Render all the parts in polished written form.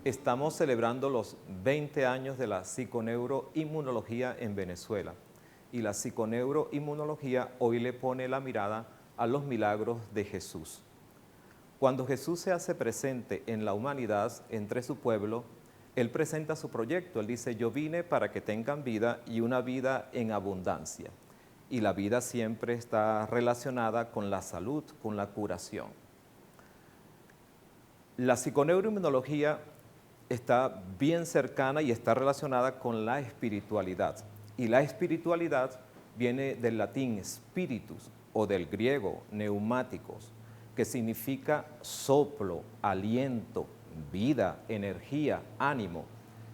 Estamos celebrando los 20 años de la psiconeuroinmunología en Venezuela. Y la psiconeuroinmunología hoy le pone la mirada a los milagros de Jesús. Cuando Jesús se hace presente en la humanidad, entre su pueblo, Él presenta su proyecto. Él dice, yo vine para que tengan vida y una vida en abundancia. Y la vida siempre está relacionada con la salud, con la curación. La psiconeuroinmunología está bien cercana y está relacionada con la espiritualidad. Y la espiritualidad viene del latín spiritus o del griego neumáticos, que significa soplo, aliento, vida, energía, ánimo.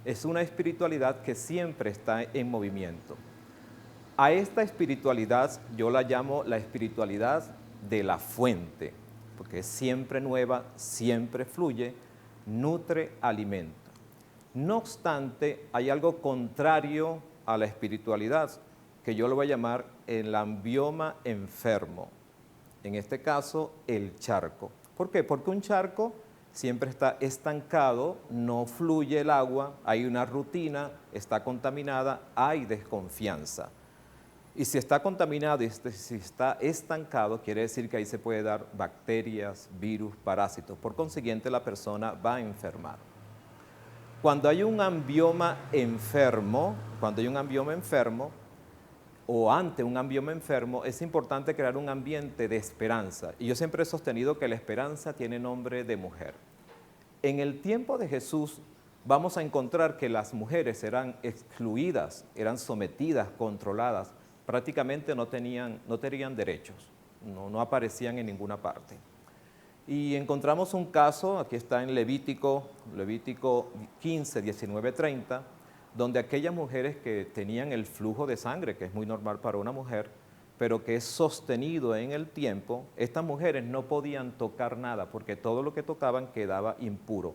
Es una espiritualidad que siempre está en movimiento. A esta espiritualidad yo la llamo la espiritualidad de la fuente, porque es siempre nueva, siempre fluye, nutre, alimenta. No obstante, hay algo contrario a la espiritualidad, que yo lo voy a llamar el ambioma enfermo. En este caso, el charco. ¿Por qué? Porque un charco siempre está estancado, no fluye el agua, hay una rutina, está contaminada, hay desconfianza. Y si está contaminado y si está estancado, quiere decir que ahí se puede dar bacterias, virus, parásitos. Por consiguiente, la persona va a enfermar. Cuando hay un ambioma enfermo, o ante un ambioma enfermo, es importante crear un ambiente de esperanza. Y yo siempre he sostenido que la esperanza tiene nombre de mujer. En el tiempo de Jesús vamos a encontrar que las mujeres eran excluidas, eran sometidas, controladas, prácticamente no tenían derechos, no aparecían en ninguna parte. Y encontramos un caso, aquí está en Levítico 15, 19, 30, donde aquellas mujeres que tenían el flujo de sangre, que es muy normal para una mujer, pero que es sostenido en el tiempo, estas mujeres no podían tocar nada, porque todo lo que tocaban quedaba impuro,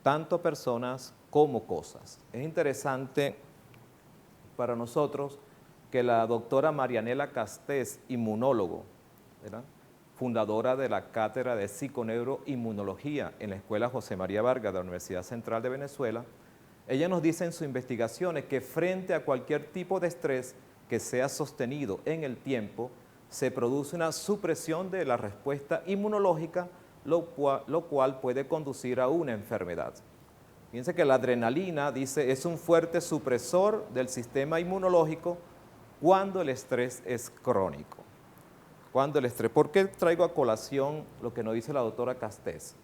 tanto personas como cosas. Es interesante para nosotros que la doctora Marianela Castés, inmunólogo, ¿verdad?, fundadora de la Cátedra de Psiconeuroinmunología en la Escuela José María Vargas de la Universidad Central de Venezuela, ella nos dice en sus investigaciones que frente a cualquier tipo de estrés que sea sostenido en el tiempo, se produce una supresión de la respuesta inmunológica, lo cual puede conducir a una enfermedad. Fíjense que la adrenalina, dice, es un fuerte supresor del sistema inmunológico cuando el estrés es crónico. ¿Por qué traigo a colación lo que nos dice la doctora Castés?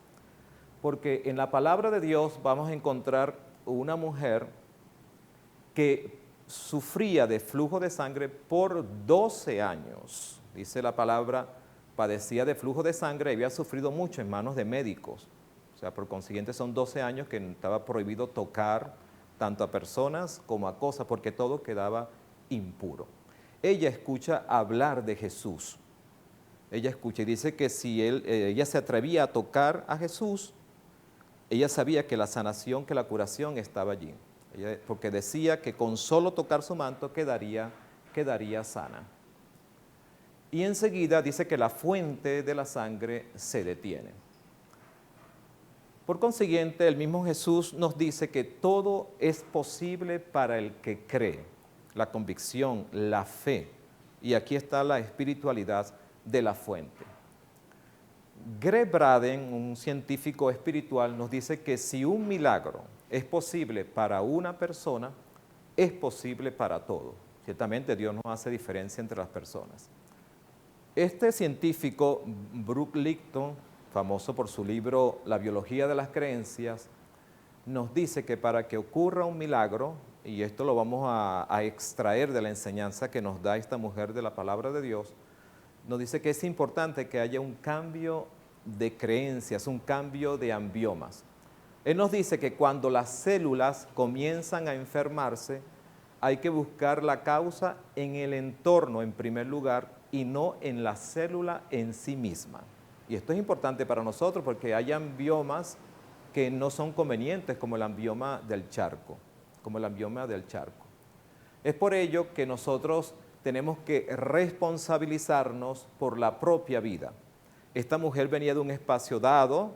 Porque en la palabra de Dios vamos a encontrar una mujer que sufría de flujo de sangre por 12 años. Dice la palabra, padecía de flujo de sangre y había sufrido mucho en manos de médicos. O sea, por consiguiente son 12 años que estaba prohibido tocar tanto a personas como a cosas, porque todo quedaba impuro. Ella escucha hablar de Jesús. Ella escucha y dice que si ella se atrevía a tocar a Jesús, ella sabía que la sanación, que la curación estaba allí. Porque decía que con solo tocar su manto quedaría sana. Y enseguida dice que la fuente de la sangre se detiene. Por consiguiente, el mismo Jesús nos dice que todo es posible para el que cree. La convicción, la fe. Y aquí está la espiritualidad de la fuente. Greg Braden, un científico espiritual, nos dice que si un milagro es posible para una persona, es posible para todos. Ciertamente Dios no hace diferencia entre las personas. Este científico, Bruce Lipton, famoso por su libro La biología de las creencias, nos dice que para que ocurra un milagro y esto lo vamos a extraer de la enseñanza que nos da esta mujer de la palabra de Dios, nos dice que es importante que haya un cambio de creencias, un cambio de ambiomas. Él nos dice que cuando las células comienzan a enfermarse, hay que buscar la causa en el entorno en primer lugar y no en la célula en sí misma. Y esto es importante para nosotros porque hay ambiomas que no son convenientes, como el ambioma del charco, Es por ello que nosotros tenemos que responsabilizarnos por la propia vida. Esta mujer venía de un espacio dado,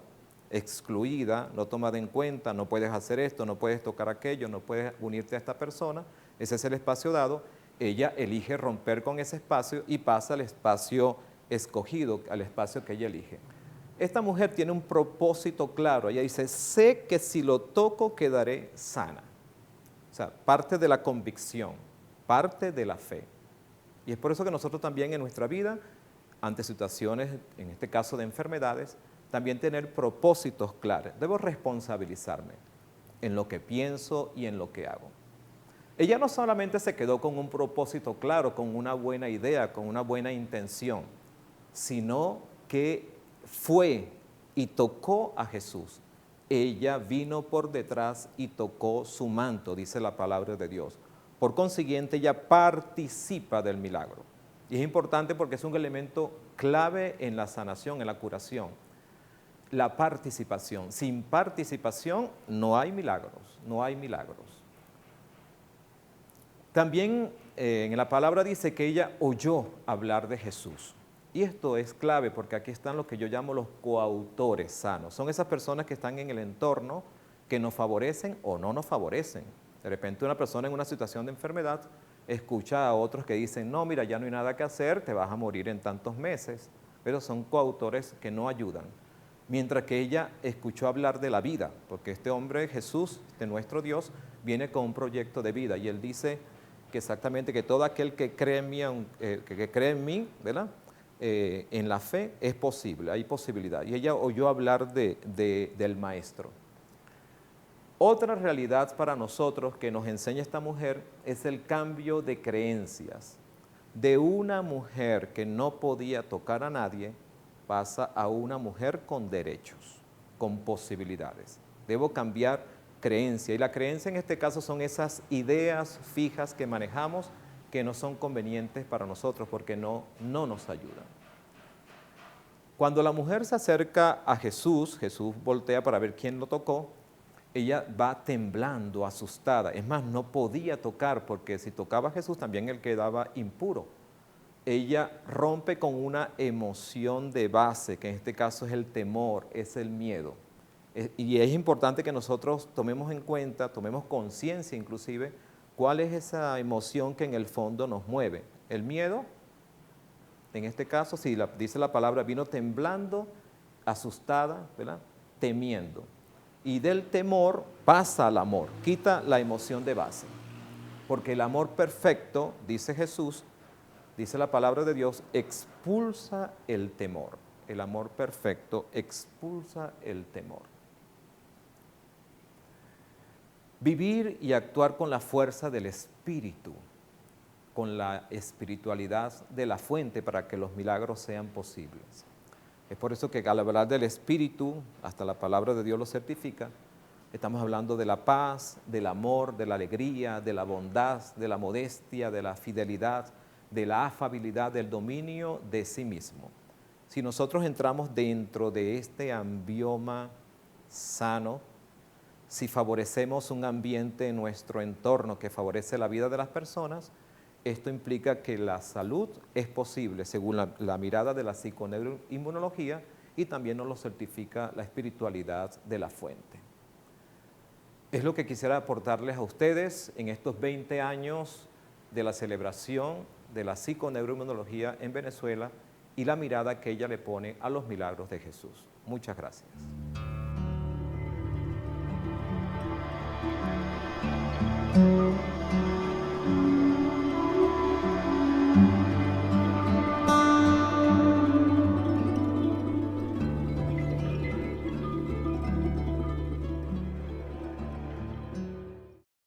excluida, no tomada en cuenta, no puedes hacer esto, no puedes tocar aquello, no puedes unirte a esta persona, ese es el espacio dado. Ella elige romper con ese espacio y pasa al espacio escogido, al espacio que ella elige. Esta mujer tiene un propósito claro, ella dice, sé que si lo toco quedaré sana. O sea, parte de la convicción, parte de la fe. Y es por eso que nosotros también en nuestra vida, ante situaciones, en este caso de enfermedades, también tener propósitos claros. Debo responsabilizarme en lo que pienso y en lo que hago. Ella no solamente se quedó con un propósito claro, con una buena idea, con una buena intención, sino que fue y tocó a Jesús. Ella vino por detrás y tocó su manto, dice la palabra de Dios. Por consiguiente, ella participa del milagro. Y es importante porque es un elemento clave en la sanación, en la curación. La participación. Sin participación no hay milagros, no hay milagros. También en la palabra dice que ella oyó hablar de Jesús. Y esto es clave porque aquí están lo que yo llamo los coautores sanos. Son esas personas que están en el entorno que nos favorecen o no nos favorecen. De repente una persona en una situación de enfermedad escucha a otros que dicen, no, mira, ya no hay nada que hacer, te vas a morir en tantos meses. Pero son coautores que no ayudan. Mientras que ella escuchó hablar de la vida, porque este hombre, Jesús, de nuestro Dios, viene con un proyecto de vida. Y él dice que exactamente que todo aquel que cree en mí, ¿verdad? En la fe es posible, hay posibilidad. Y ella oyó hablar del Maestro. Otra realidad para nosotros que nos enseña esta mujer es el cambio de creencias. De una mujer que no podía tocar a nadie, pasa a una mujer con derechos, con posibilidades. Debo cambiar creencia. Y la creencia en este caso son esas ideas fijas que manejamos que no son convenientes para nosotros porque no nos ayudan. Cuando la mujer se acerca a Jesús, Jesús voltea para ver quién lo tocó, ella va temblando, asustada. Es más, no podía tocar porque si tocaba a Jesús también él quedaba impuro. Ella rompe con una emoción de base, que en este caso es el temor, es el miedo. Y es importante que nosotros tomemos en cuenta, tomemos conciencia inclusive, cuál es esa emoción que en el fondo nos mueve. El miedo, en este caso, si dice la palabra, vino temblando, asustada, ¿verdad? Temiendo. Y del temor pasa al amor, quita la emoción de base. Porque el amor perfecto, dice Jesús, dice la palabra de Dios, expulsa el temor. El amor perfecto expulsa el temor. Vivir y actuar con la fuerza del Espíritu, con la espiritualidad de la fuente para que los milagros sean posibles. Es por eso que al hablar del Espíritu, hasta la palabra de Dios lo certifica, estamos hablando de la paz, del amor, de la alegría, de la bondad, de la modestia, de la fidelidad, de la afabilidad, del dominio de sí mismo. Si nosotros entramos dentro de este ambioma sano, si favorecemos un ambiente en nuestro entorno que favorece la vida de las personas, esto implica que la salud es posible según la mirada de la psiconeuroinmunología y también nos lo certifica la espiritualidad de la fuente. Es lo que quisiera aportarles a ustedes en estos 20 años de la celebración de la psiconeuroinmunología en Venezuela y la mirada que ella le pone a los milagros de Jesús. Muchas gracias.